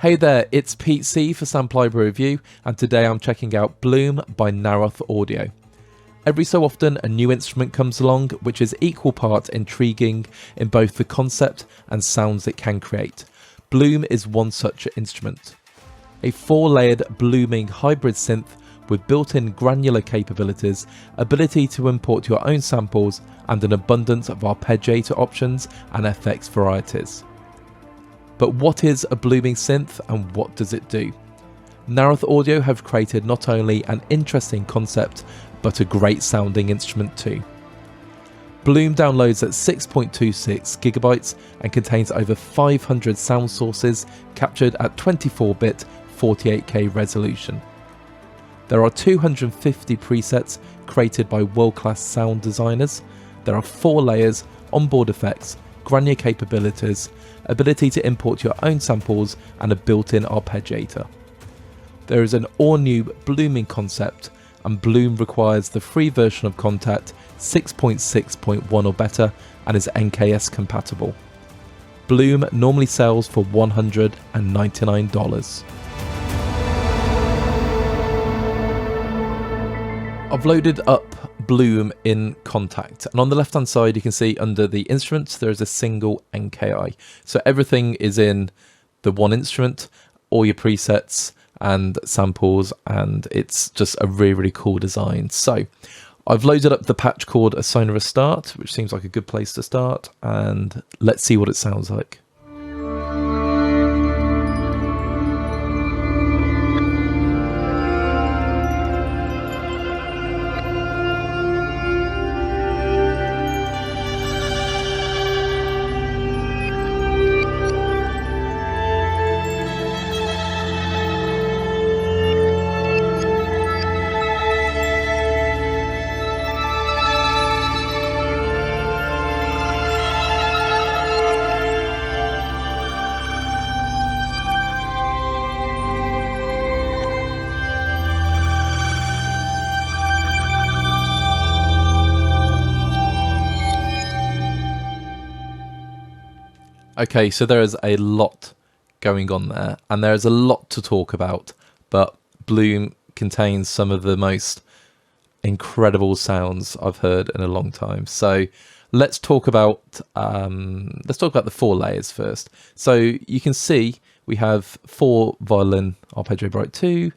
Hey there, it's Pete C for Sample Library Review, and today I'm checking out Bloom by Naroth Audio. Every so often a new instrument comes along which is equal part intriguing in both the concept and sounds it can create. Bloom is one such instrument. A 4-layered blooming hybrid synth with built-in granular capabilities, ability to import your own samples, and an abundance of arpeggiator options and FX varieties. But what is a blooming synth and what does it do? Naroth Audio have created not only an interesting concept, but a great sounding instrument too. Bloom downloads at 6.26 gigabytes and contains over 500 sound sources captured at 24-bit 48K resolution. There are 250 presets created by world-class sound designers. There are 4 layers, onboard effects, granular capabilities, ability to import your own samples, and a built-in arpeggiator. There is an all-new blooming concept, and Bloom requires the free version of Contact 6.6.1 or better and is NKS compatible. Bloom normally sells for $199. I've loaded up Bloom in Contact, and on the left hand side you can see under the instruments there is a single NKI. So everything is in the one instrument, all your presets and samples, and it's just a really cool design. So I've loaded up the patch called A Sonorous Start, which seems like a good place to start, and let's see what it sounds like. Okay, so there is a lot going on there, and there is a lot to talk about, but Bloom contains some of the most incredible sounds I've heard in a long time. So let's talk about the 4 layers first. So you can see we have 4 violin arpeggio bright 2,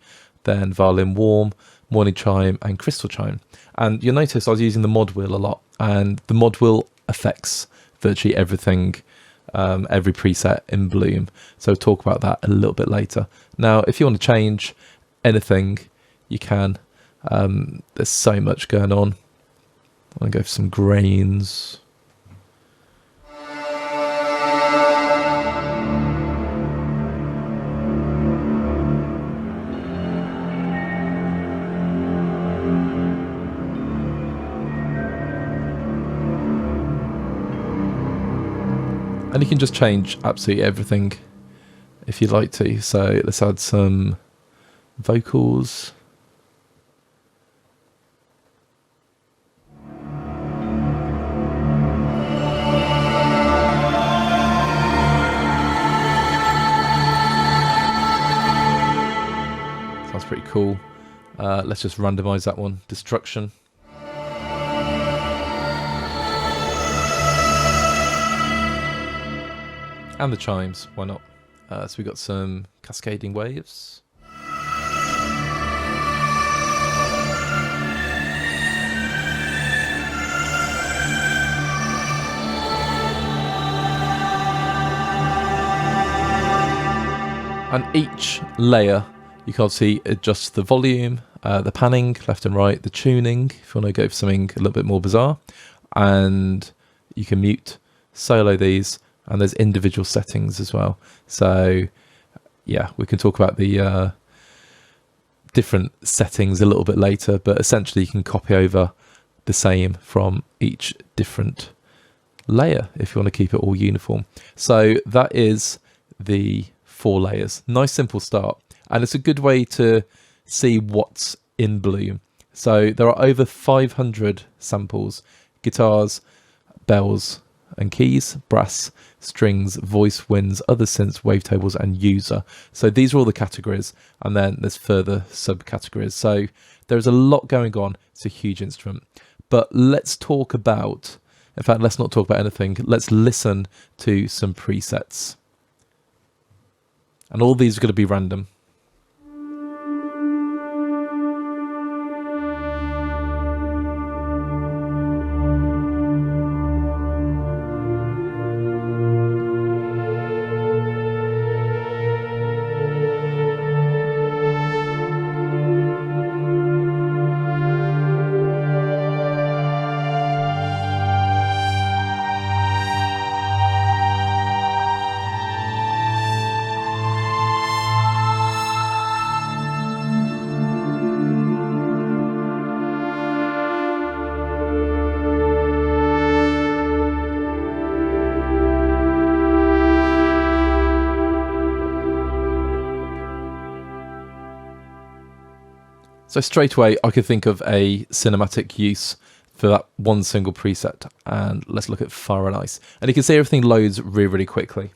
then violin warm, morning chime, and crystal chime. And you'll notice I was using the mod wheel a lot, and the mod wheel affects virtually everything. Every preset in Bloom, so we'll talk about that a little bit later. Now if you want to change anything you can. There's so much going on. I'm going to go for some grains. And you can just change absolutely everything if you'd like to. So let's add some vocals. Sounds pretty cool. Let's just randomize that one. Destruction. And the chimes, why not? So we got some cascading waves. And each layer, you can obviously adjust the volume, the panning, left and right, the tuning, if you want to go for something a little bit more bizarre. And you can mute, solo these. And there's individual settings as well. So yeah, we can talk about the different settings a little bit later, but essentially you can copy over the same from each different layer if you want to keep it all uniform. So that is the 4 layers. Nice simple start, and it's a good way to see what's in Bloom. So there are over 500 samples, guitars, bells, and keys, brass, strings, voice, winds, other synths, wavetables, and user. So these are all the categories, and then there's further subcategories. So there's a lot going on. It's a huge instrument. But let's talk about, in fact, let's not talk about anything. Let's listen to some presets. And all these are going to be random. So straight away, I could think of a cinematic use for that one single preset. And let's look at Fire and Ice. And you can see everything loads really, really quickly.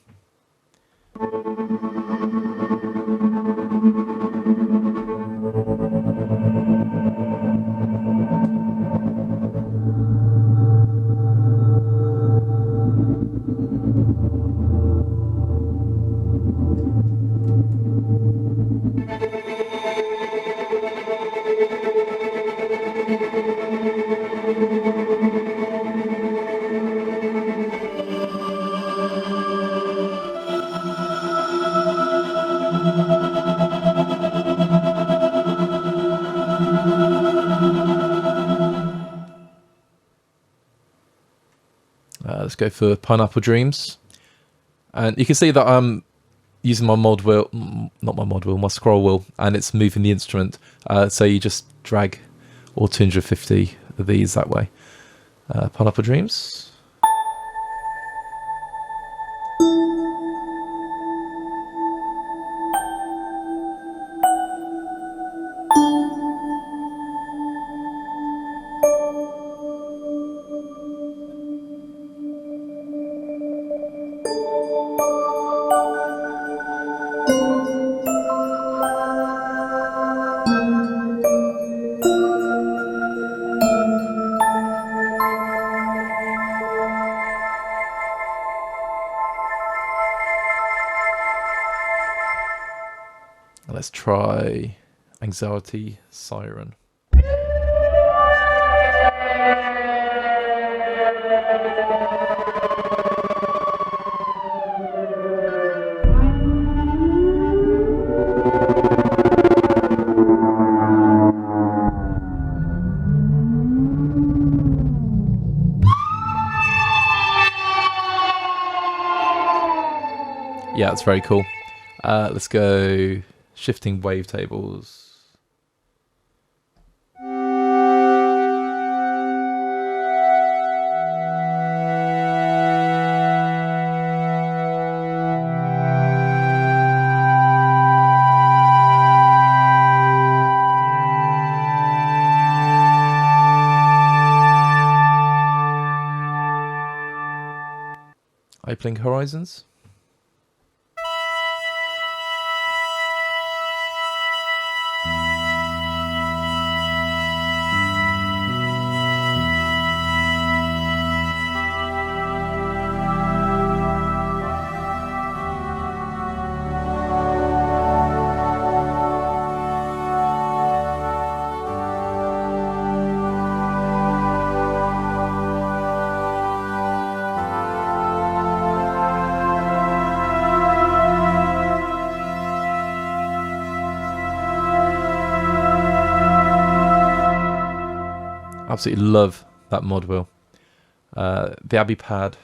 Let's go for Pineapple Dreams. And you can see that I'm using my mod wheel, not my mod wheel, my scroll wheel, and it's moving the instrument. So you just drag all 250 of these that way. Pineapple Dreams. Let's try Anxiety Siren. Yeah, it's very cool. Let's go shifting wavetables. Opening Horizons. Absolutely love that mod wheel. The Abbey pad.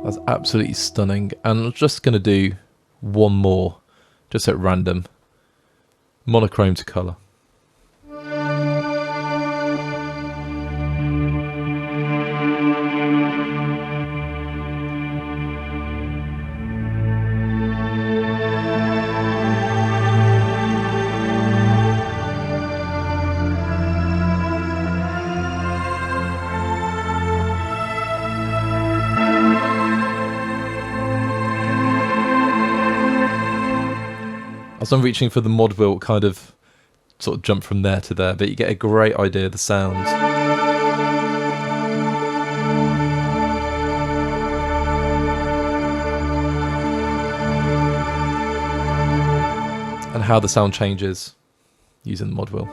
That's absolutely stunning. And I'm just going to do one more, just at random. Monochrome to colour. As I'm reaching for the mod wheel, it kind of sort of jump from there to there, but you get a great idea of the sounds. And how the sound changes using the mod wheel.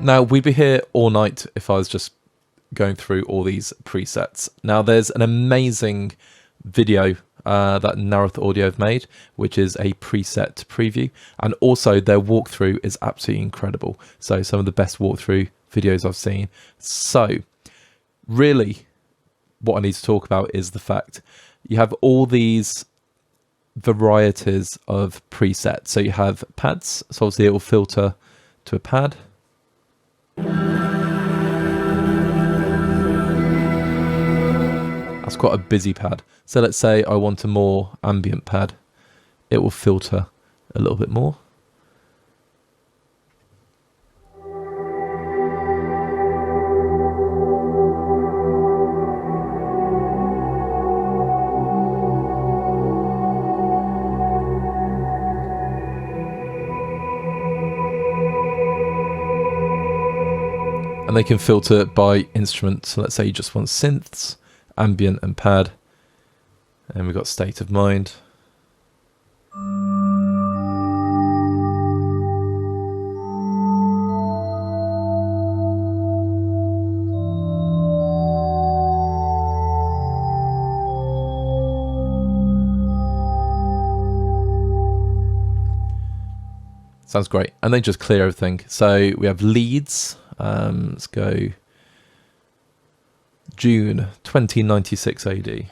Now, we'd be here all night if I was just going through all these presets. Now, there's an amazing video that Naroth Audio have made, which is a preset preview. And also their walkthrough is absolutely incredible. So some of the best walkthrough videos I've seen. So really what I need to talk about is the fact you have all these varieties of presets. So you have pads. So obviously it will filter to a pad. That's quite a busy pad. So let's say I want a more ambient pad. It will filter a little bit more. And they can filter by instrument. So let's say you just want synths, ambient and pad. And we've got state of mind. Sounds great. And they just clear everything. So we have leads. Let's go June 2096 AD.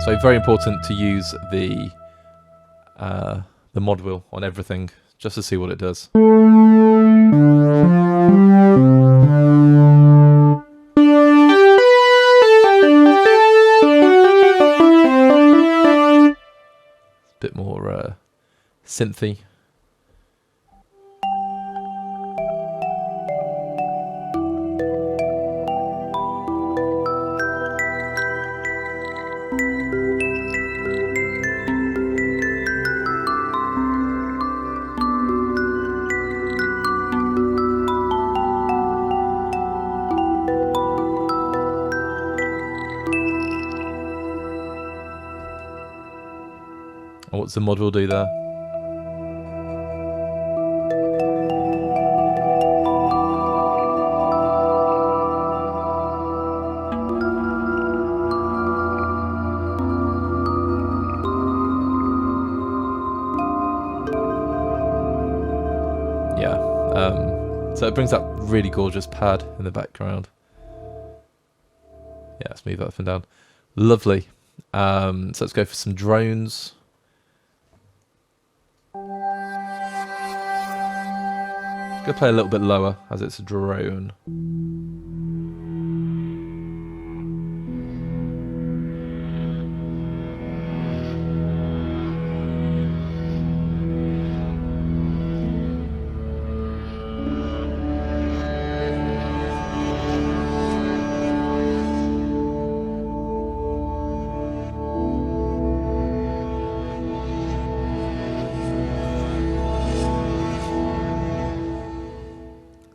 So very important to use the mod wheel on everything just to see what it does. Bit more synthy. What's the mod will do there? Yeah, so it brings that really gorgeous pad in the background. Yeah, let's move that up and down. Lovely. So let's go for some drones. Go play a little bit lower as it's a drone.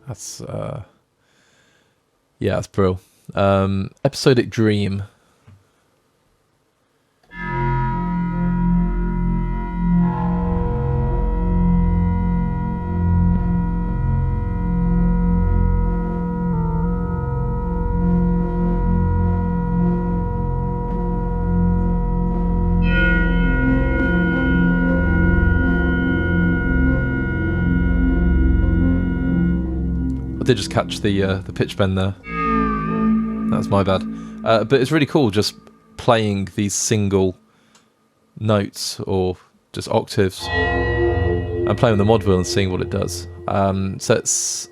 That's yeah, that's brilliant. Episodic Dream. did just catch the pitch bend there. That was my bad. But it's really cool just playing these single notes or just octaves and playing with the mod wheel and seeing what it does. So it's...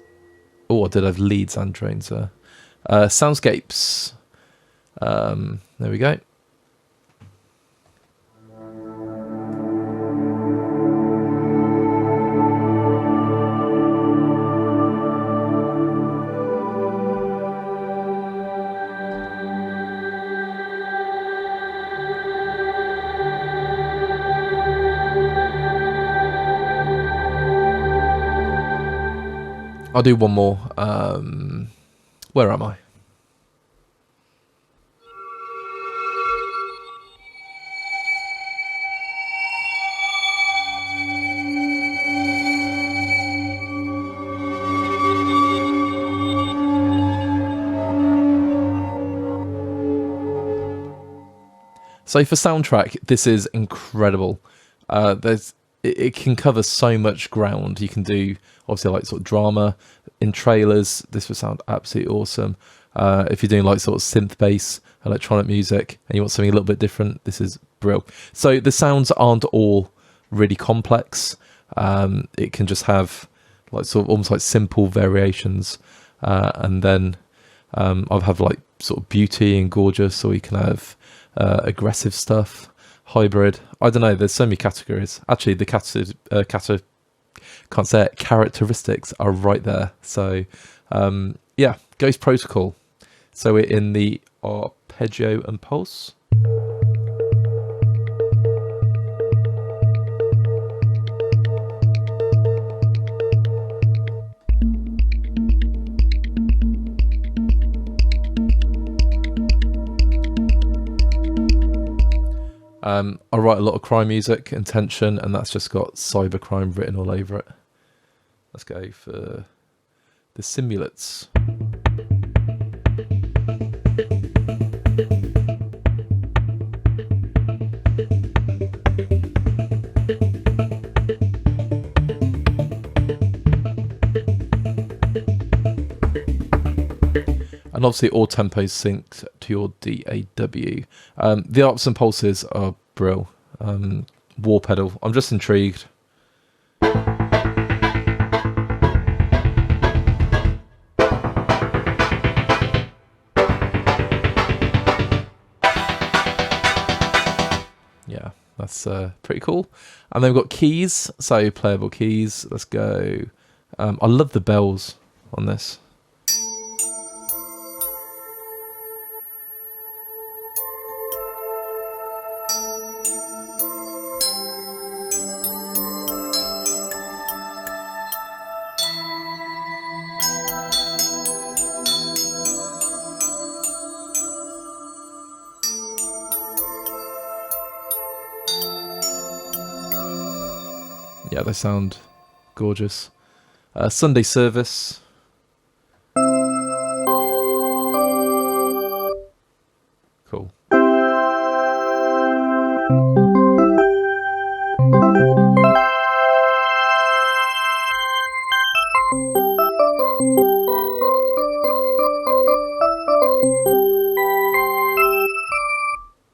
Oh, I did have leads and drones there. Soundscapes. There we go. I'll do one more. Where am I? So for soundtrack, this is incredible. It can cover so much ground. You can do obviously like sort of drama in trailers. This would sound absolutely awesome. If you're doing like sort of synth bass, electronic music, and you want something a little bit different, this is brilliant. So the sounds aren't all really complex. It can just have like sort of almost like simple variations, and then I'll have like sort of beauty and gorgeous, or you can have aggressive stuff, hybrid. I don't know, there's so many categories. Actually, the characteristics are right there. So yeah, Ghost Protocol. So we're in the arpeggio and pulse. I write a lot of crime music and tension, and that's just got cybercrime written all over it. Let's go for the simulates. And obviously all tempos synced to your DAW. The arps and pulses are brill. War pedal. I'm just intrigued. Yeah, that's pretty cool. And then we've got keys, so playable keys. Let's go. I love the bells on this. Yeah, they sound gorgeous. Sunday service. Cool.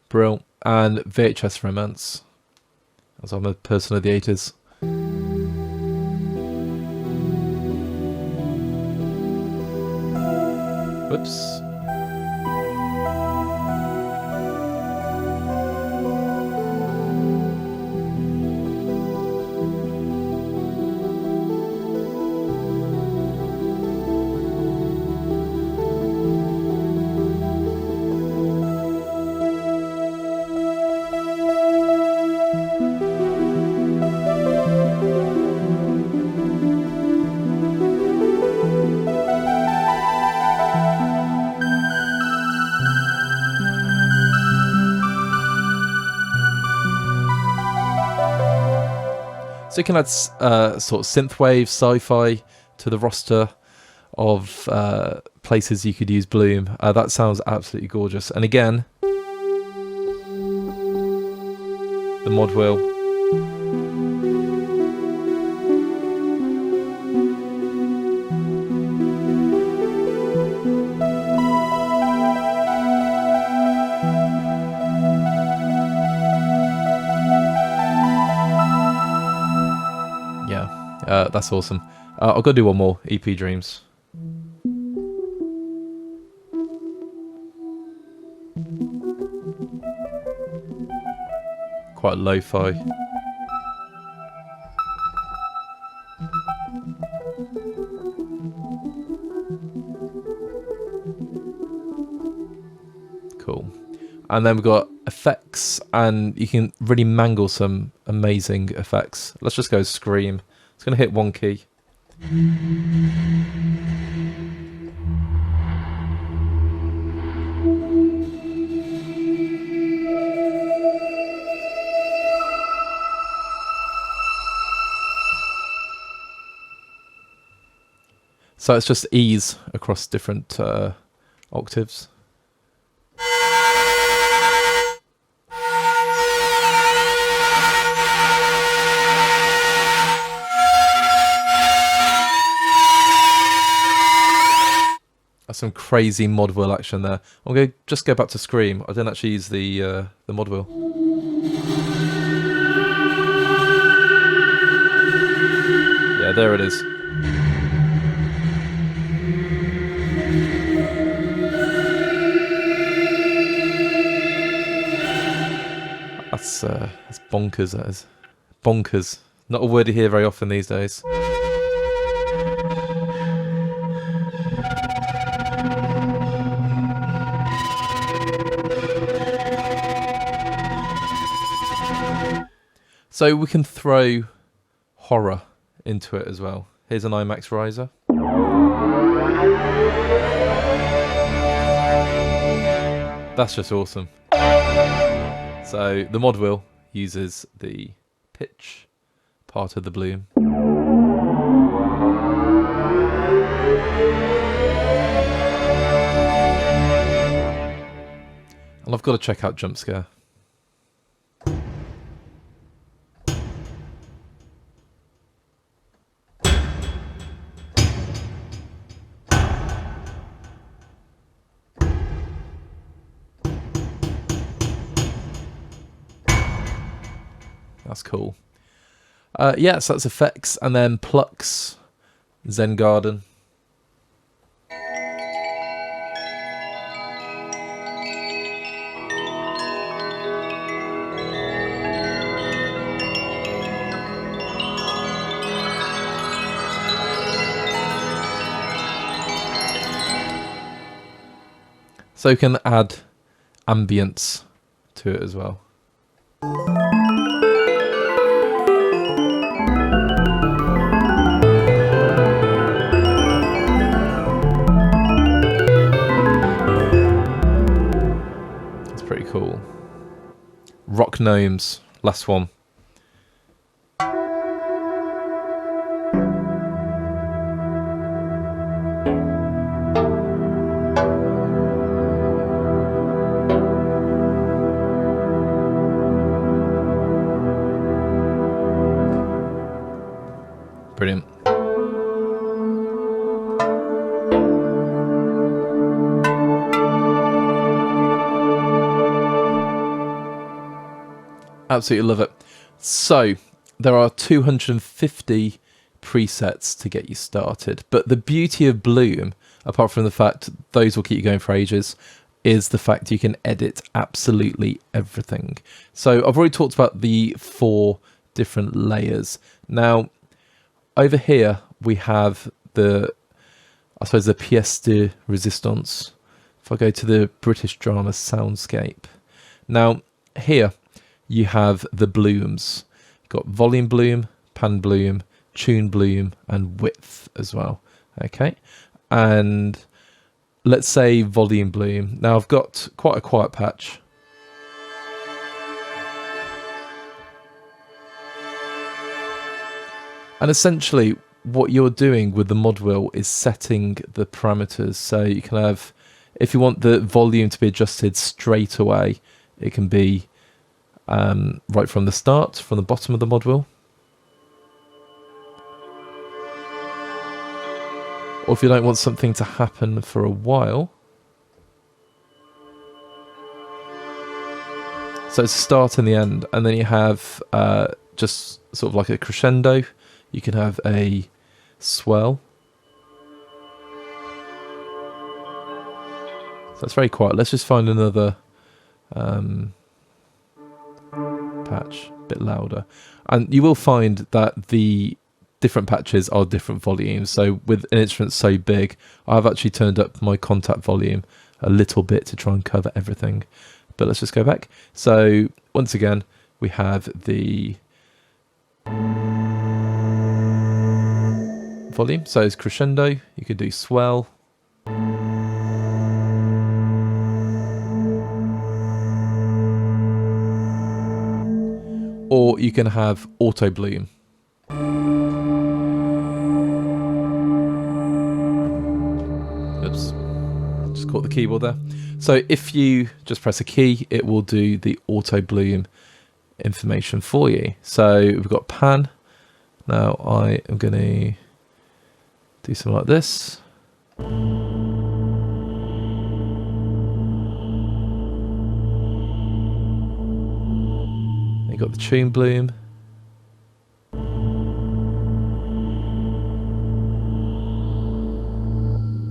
Brill. And VHS Romance, as I'm a person of the 80s. Whoops. So you can add sort of synthwave, sci-fi to the roster of places you could use Bloom. That sounds absolutely gorgeous. And again, the mod wheel. That's awesome. I'll go do one more, EP Dreams. Quite lo-fi. Cool. And then we've got effects, and you can really mangle some amazing effects. Let's just go Scream. It's going to hit one key. So it's just ease across different octaves. That's some crazy mod wheel action there. I'm going to just go back to Scream. I didn't actually use the mod wheel. Yeah, there it is. That's bonkers, that is. Bonkers. Not a word you hear very often these days. So we can throw horror into it as well. Here's an IMAX riser. That's just awesome. So the mod wheel uses the pitch part of the bloom. And I've got to check out Jump Scare. That's cool. Yeah, so that's effects, and then Plucks, Zen Garden. So you can add ambience to it as well. Cool. Rock Gnomes, last one. Brilliant. Absolutely love it. So there are 250 presets to get you started, but the beauty of Bloom, apart from the fact those will keep you going for ages, is the fact you can edit absolutely everything. So I've already talked about the 4 different layers. Now over here we have the pièce de résistance. If I go to the British drama soundscape, now here you have the blooms. You've got volume bloom, pan bloom, tune bloom, and width as well. Okay, and let's say volume bloom. Now I've got quite a quiet patch. And essentially what you're doing with the mod wheel is setting the parameters. So you can have, if you want the volume to be adjusted straight away, it can be right from the start, from the bottom of the mod wheel. Or if you don't want something to happen for a while, so it's start and the end, and then you have just sort of like a crescendo. You can have a swell. So it's very quiet. Let's just find another patch, a bit louder. And you will find that the different patches are different volumes. So with an instrument so big, I've actually turned up my contact volume a little bit to try and cover everything. But let's just go back. So once again, we have the volume. So it's crescendo. You can do swell. Or you can have auto bloom. Oops, just caught the keyboard there. So if you just press a key, it will do the auto bloom information for you. So we've got pan. Now I am going to do something like this. You got the tune bloom.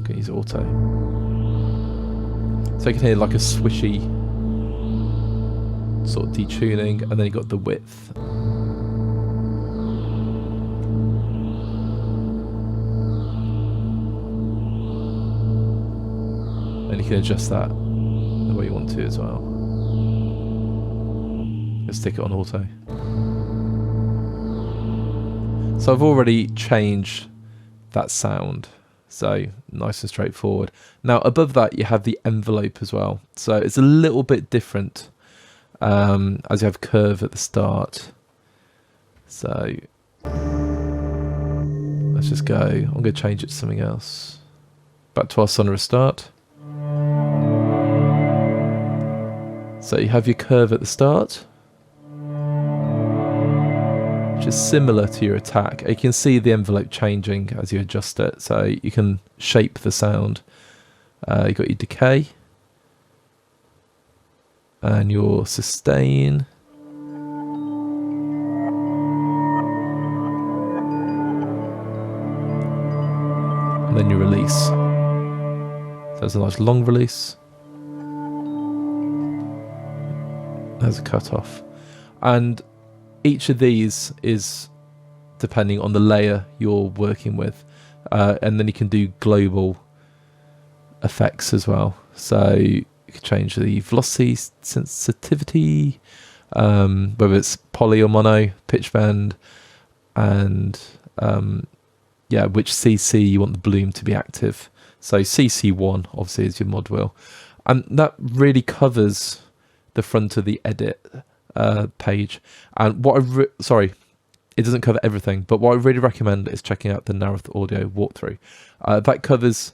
Can use auto. So you can hear like a swishy sort of detuning, and then you got the width. And you can adjust that the way you want to as well. Let's stick it on auto. So I've already changed that sound. So nice and straightforward. Now above that you have the envelope as well. So it's a little bit different as you have curve at the start. So let's just go. I'm going to change it to something else. Back to our sonorous start. So you have your curve at the start, which is similar to your attack. You can see the envelope changing as you adjust it, so you can shape the sound. You've got your decay and your sustain. And then your release. So there's a nice long release. There's a cut-off. And each of these is depending on the layer you're working with. And then you can do global effects as well. So you can change the velocity, sensitivity, whether it's poly or mono, pitch bend, and yeah, which CC you want the bloom to be active. So CC1 obviously is your mod wheel. And that really covers the front of the edit page. And what sorry, it doesn't cover everything, but what I really recommend is checking out the Naroth audio walkthrough. That covers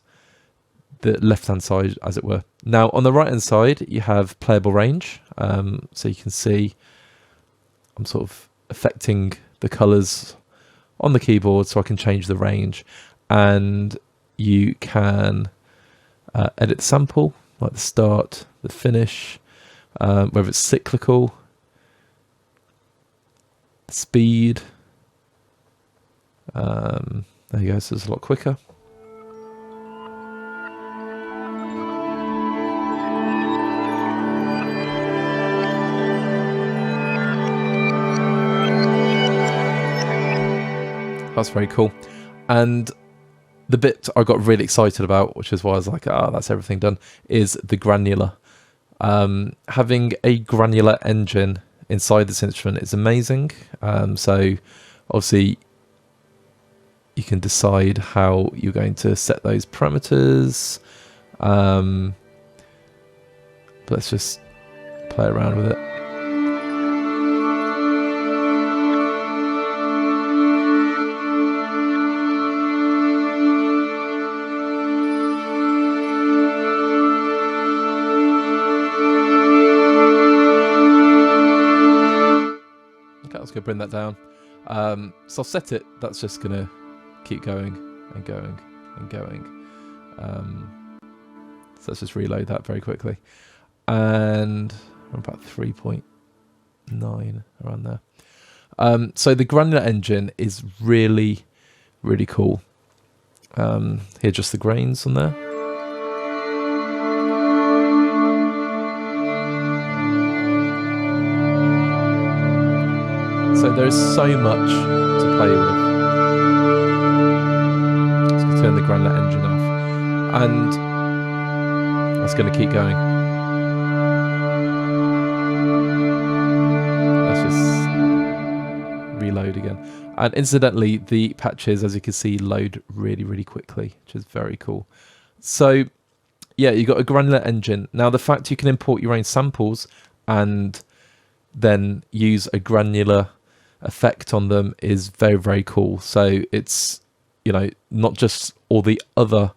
the left hand side, as it were. Now on the right hand side you have playable range, so you can see I'm sort of affecting the colors on the keyboard so I can change the range, and you can edit the sample, like the start, the finish, whether it's cyclical, speed. There you go, so it's a lot quicker. That's very cool. And the bit I got really excited about, which is why I was like, that's everything done, is the granular. Having a granular engine inside this instrument is amazing. So obviously you can decide how you're going to set those parameters. But let's just play around with it. Going to bring that down. So I'll set it. That's just going to keep going and going and going. So let's just reload that very quickly. And we're about 3.9 around there. So the Granular engine is really, really cool. Here are just the grains on there. So there's so much to play with. Let's turn the Granular engine off, and that's going to keep going. Let's just reload again. And incidentally, the patches, as you can see, load really, really quickly, which is very cool. So yeah, you've got a Granular engine. Now the fact you can import your own samples and then use a granular effect on them is very, very cool. So it's, you know, not just all the other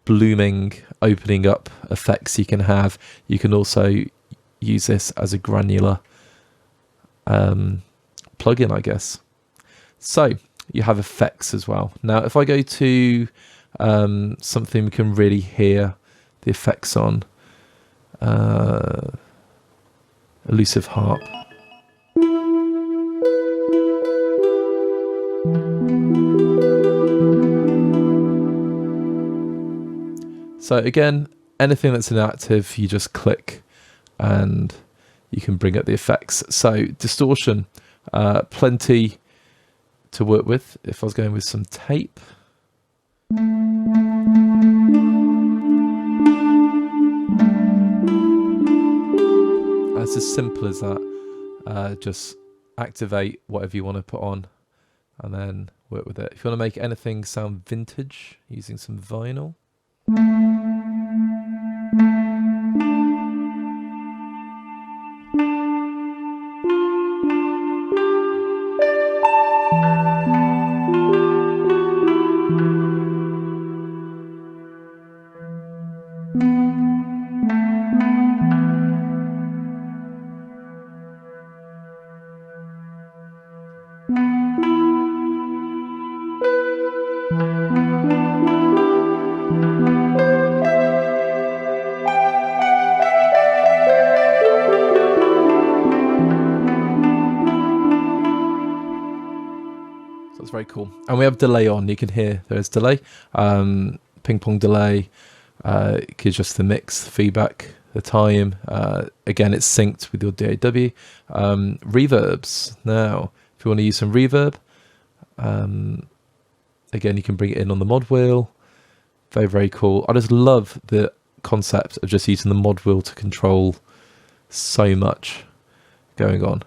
blooming opening up effects you can have, you can also use this as a granular plugin, I guess. So you have effects as well. Now if I go to something we can really hear the effects on, elusive harp. So again, anything that's inactive, you just click and you can bring up the effects. So distortion, plenty to work with. If I was going with some tape, it's as simple as that. Just activate whatever you want to put on and then work with it. If you want to make anything sound vintage using some vinyl, very cool. And we have delay on. You can hear there is delay, ping pong delay, gives just the mix, the feedback, the time. Again, it's synced with your DAW. Reverbs. Now, if you want to use some reverb, again, you can bring it in on the mod wheel. Very, very cool. I just love the concept of just using the mod wheel to control so much going on.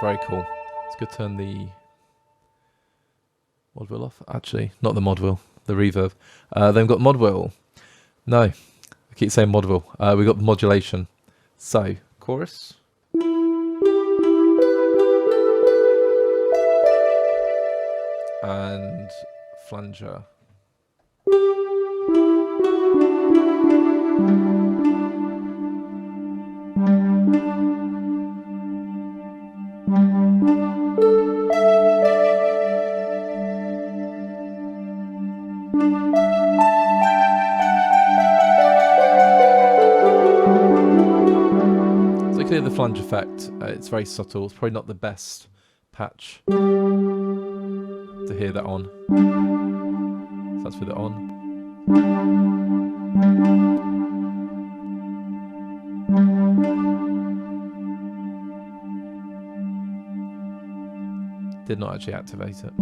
Very cool. Let's go turn the mod wheel off. Actually, not the mod wheel, the reverb. Then we've got mod wheel. No, I keep saying mod wheel. We've got the modulation. So, chorus. And flanger. The flange effect, it's very subtle. It's probably not the best patch to hear that on. So that's with it on. Did not actually activate it.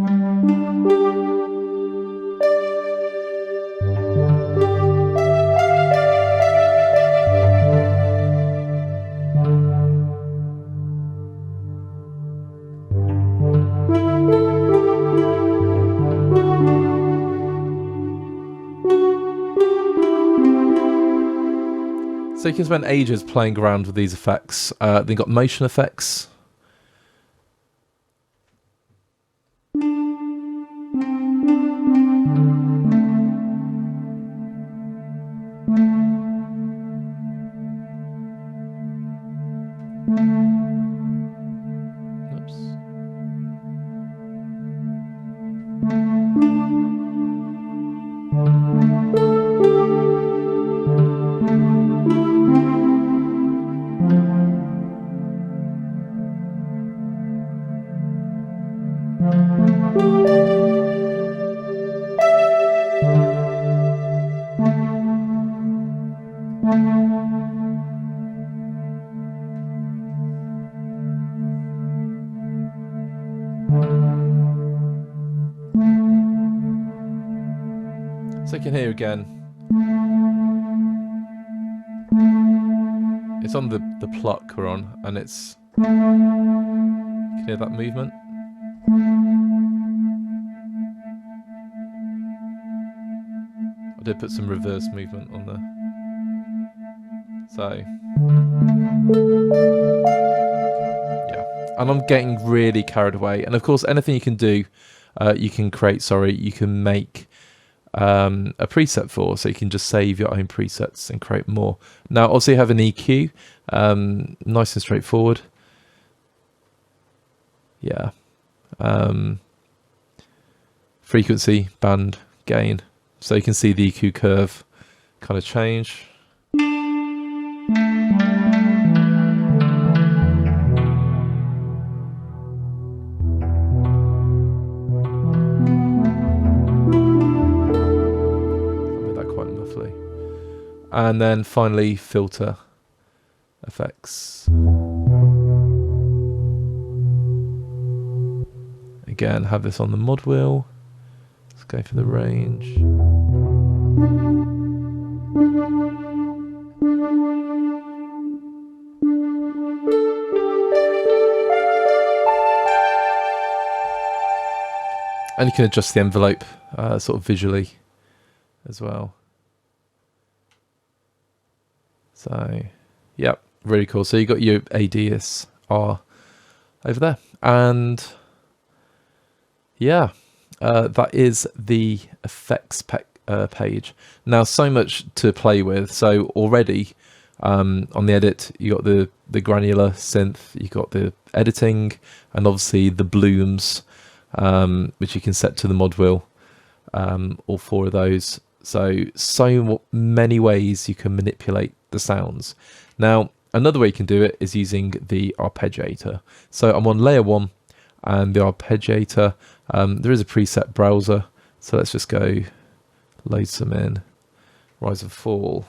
So you can spend ages playing around with these effects. Then you've got motion effects. So you can hear again, it's on the pluck we're on, and it's, you can hear that movement. I did put some reverse movement on there. So, yeah, and I'm getting really carried away. And of course, anything you can do, you can make a preset for, so you can just save your own presets and create more. Now, obviously, you have an EQ, nice and straightforward. Yeah, frequency, band, gain, so you can see the EQ curve kind of change. And then finally, filter effects. Again, have this on the mod wheel. Let's go for the range. And you can adjust the envelope sort of visually as well. So, yeah, really cool. So you got your ADS R over there, and yeah, that is the effects page. Now, so much to play with. So already on the edit, you got the granular synth, you got the editing, and obviously the blooms, which you can set to the mod wheel. All four of those. So many ways you can manipulate the sounds. Now, another way you can do it is using the arpeggiator. So I'm on layer 1 and the arpeggiator, there is a preset browser. So let's just go load some in, rise and fall.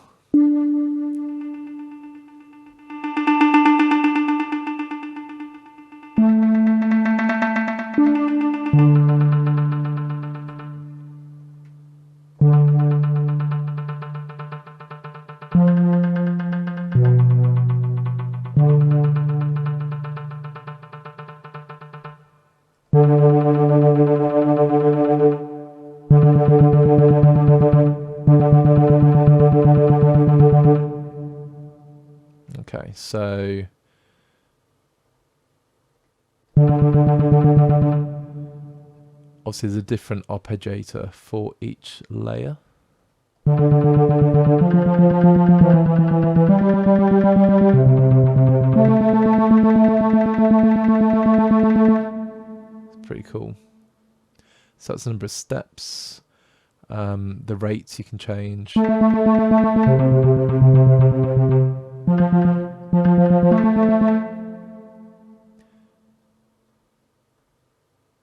Okay, so obviously there's a different arpeggiator for each layer. It's pretty cool. So that's the number of steps, the rates you can change. Let's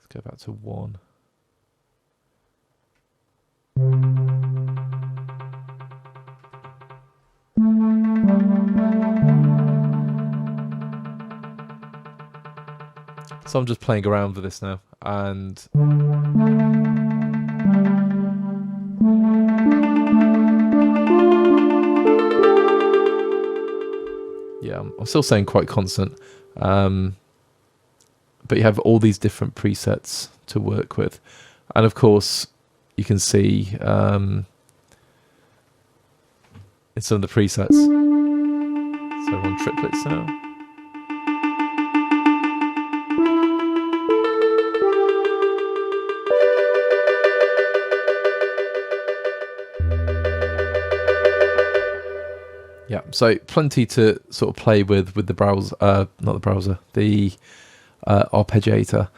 go back to 1. So I'm just playing around with this now, and yeah, I'm still saying quite constant, but you have all these different presets to work with, and of course you can see in some of the presets. So we're on triplets now. Yeah, so plenty to sort of play with the browser, not the browser, the arpeggiator.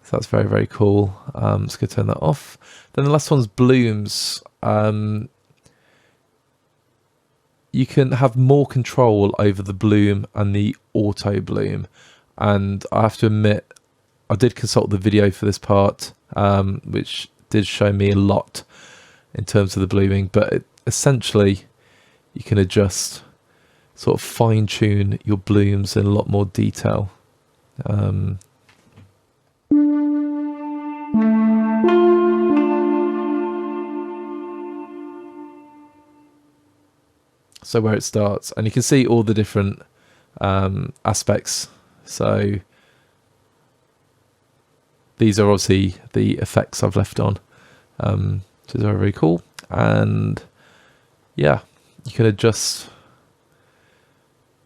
So that's very, very cool. Just going to turn that off. Then the last one's blooms. You can have more control over the bloom and the auto bloom. And I have to admit, I did consult the video for this part, which did show me a lot in terms of the blooming, but essentially you can adjust, sort of fine tune your blooms in a lot more detail. So where it starts, and you can see all the different aspects. So these are obviously the effects I've left on, which is very, very cool. And yeah, you can adjust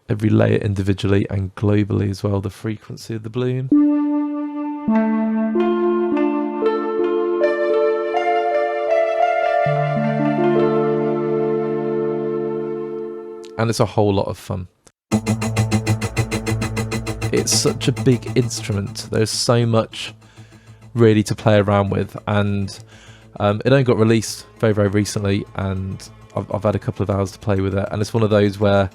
every layer individually and globally as well, the frequency of the bloom. And it's a whole lot of fun. It's such a big instrument. There's so much really to play around with, and it only got released very, very recently, and I've had a couple of hours to play with it, and it's one of those where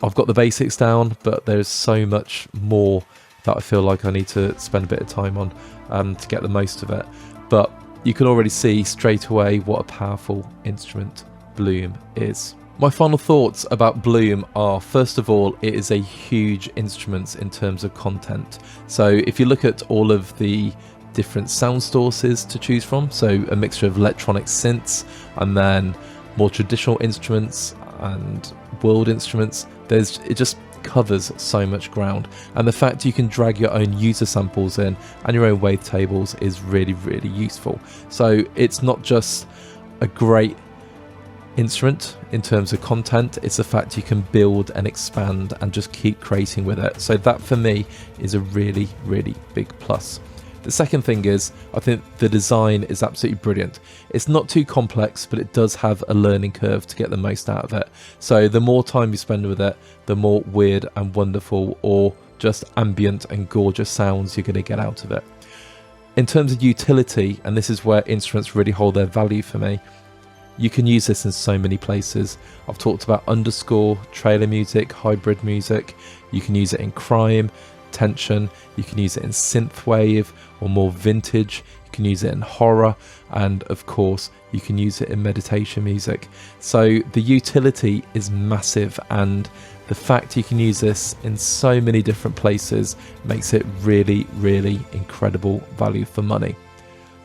I've got the basics down, but there's so much more that I feel like I need to spend a bit of time on to get the most of it. But you can already see straight away what a powerful instrument Bloom is. My final thoughts about Bloom are, first of all, it is a huge instrument in terms of content. So if you look at all of the different sound sources to choose from, so a mixture of electronic synths and then more traditional instruments and world instruments, it just covers so much ground. And the fact you can drag your own user samples in and your own wavetables is really, really useful. So it's not just a great instrument in terms of content, it's the fact you can build and expand and just keep creating with it. So that for me is a really, really big plus. The second thing is, I think the design is absolutely brilliant. It's not too complex, but it does have a learning curve to get the most out of it. So the more time you spend with it, the more weird and wonderful or just ambient and gorgeous sounds you're going to get out of it. In terms of utility, and this is where instruments really hold their value for me, you can use this in so many places. I've talked about underscore, trailer music, hybrid music. You can use it in crime, tension. You can use it in synthwave or more vintage. You can use it in horror, and of course you can use it in meditation music. So the utility is massive, and the fact you can use this in so many different places makes it really, really incredible value for money.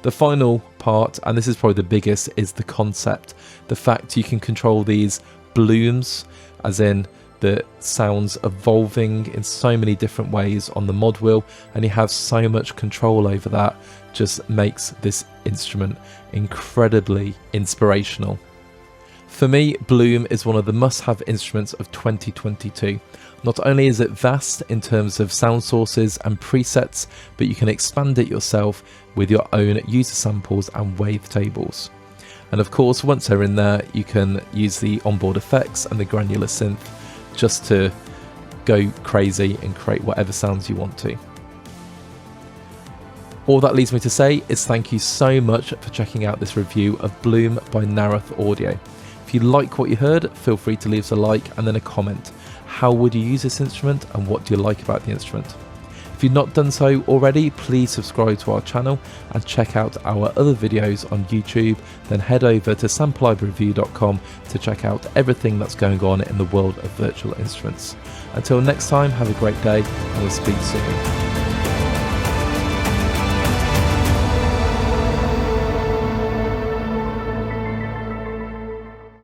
The final part, and this is probably the biggest, is the concept. The fact you can control these blooms, as in the sounds evolving in so many different ways on the mod wheel, and you have so much control over that, just makes this instrument incredibly inspirational. For me, Bloom is one of the must-have instruments of 2022. Not only is it vast in terms of sound sources and presets, but you can expand it yourself with your own user samples and wavetables. And of course, once they're in there, you can use the onboard effects and the Granular synth just to go crazy and create whatever sounds you want to. All that leaves me to say is thank you so much for checking out this review of Bloom by Naroth Audio. If you like what you heard, feel free to leave us a like and then a comment. How would you use this instrument and what do you like about the instrument? If you've not done so already, please subscribe to our channel and check out our other videos on YouTube. Then head over to sampleReview.com to check out everything that's going on in the world of virtual instruments. Until next time, have a great day and we'll speak soon.